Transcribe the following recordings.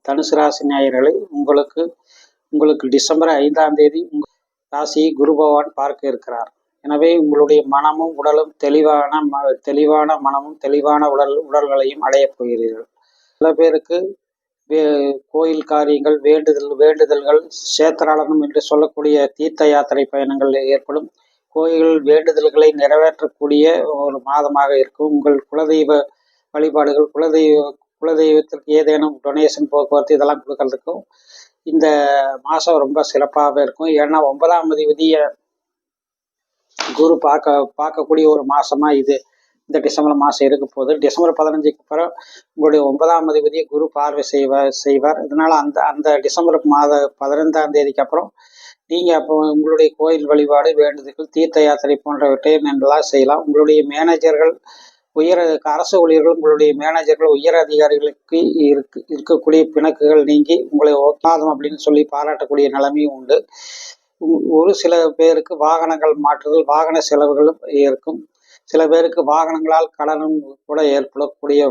தனுசு ராசி நேயர்களை உங்களுக்கு டிசம்பர் 5ஆம் தேதி உங்கள் ராசியை குரு பகவான் பார்க்க இருக்கிறார். எனவே உங்களுடைய மனமும் உடலும் தெளிவான மனமும் தெளிவான உடல்களையும் அடையப் போகிறீர்கள். சில பேருக்கு கோயில் காரியங்கள், வேண்டுதல்கள், சேத்திராளனம் என்று சொல்லக்கூடிய தீர்த்த யாத்திரை பயணங்கள் ஏற்படும். கோயில் வேண்டுதல்களை நிறைவேற்றக்கூடிய ஒரு மாதமாக இருக்கும். உங்கள் குலதெய்வ வழிபாடுகள், குலதெய்வத்திற்கு ஏதேனும் டொனேஷன், போக்குவரத்து இதெல்லாம் கொடுக்கறதுக்கும் இந்த மாதம் ரொம்ப சிறப்பாக இருக்கும். ஏன்னா 9ஆம் அதிபதியை குரு பார்க்கக்கூடிய ஒரு மாதமாக இந்த டிசம்பர் மாதம் இருக்க போகுது. டிசம்பர் 15க்கு அப்புறம் உங்களுடைய 9ஆம் அதிபதியை குரு பார்வை செய்வார். இதனால் அந்த டிசம்பர் மாத 15ஆம் தேதிக்கு அப்புறம் நீங்கள் அப்போ உங்களுடைய கோயில் வழிபாடு, வேண்டுதல்கள், தீர்த்த யாத்திரை போன்றவற்றை நன்றாக செய்யலாம். உங்களுடைய மேனேஜர்கள், அரசு ஊழியர்கள், உங்களுடைய மேனேஜர்கள், உயர் அதிகாரிகளுக்கு இருக்கக்கூடிய பிணக்குகள் நீங்கி உங்களை ஒத்தாதம் அப்படின்னு சொல்லி பாராட்டக்கூடிய நிலைமையும் உண்டு. ஒரு சில பேருக்கு வாகனங்கள் மாற்றுதல், வாகன செலவுகளும் இருக்கும். சில பேருக்கு வாகனங்களால் கடனும் கூட ஏற்படக்கூடிய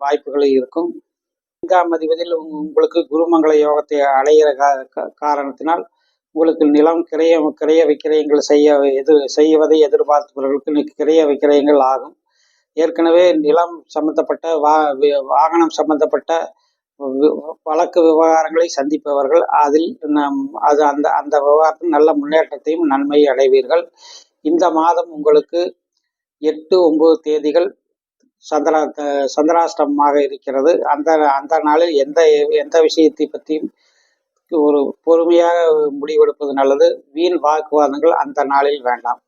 வாய்ப்புகள் இருக்கும். 5ஆம் அதிபதியில் உங்களுக்கு குருமங்கள யோகத்தை அடைகிற காரணத்தினால் உங்களுக்கு நிலம் கிரைய விக்கிரயங்கள் செய்வதை எதிர்பார்த்தவர்களுக்கு கிரைய விக்கிரயங்கள் ஆகும். ஏற்கனவே நிலம் சம்பந்தப்பட்ட வாகனம் சம்பந்தப்பட்ட வழக்கு விவகாரங்களை சந்திப்பவர்கள் அந்த விவகாரத்தில் நல்ல முன்னேற்றத்தையும் நன்மையை அடைவீர்கள். இந்த மாதம் உங்களுக்கு 8, 9 தேதிகள் சந்திராஷ்டமமாக இருக்கிறது. அந்த நாளில் எந்த விஷயத்தை பற்றியும் ஒரு பொறுமையாக முடிவெடுப்பது நல்லது. வீண் வாக்குவாதங்கள் அந்த நாளில் வேண்டாம்.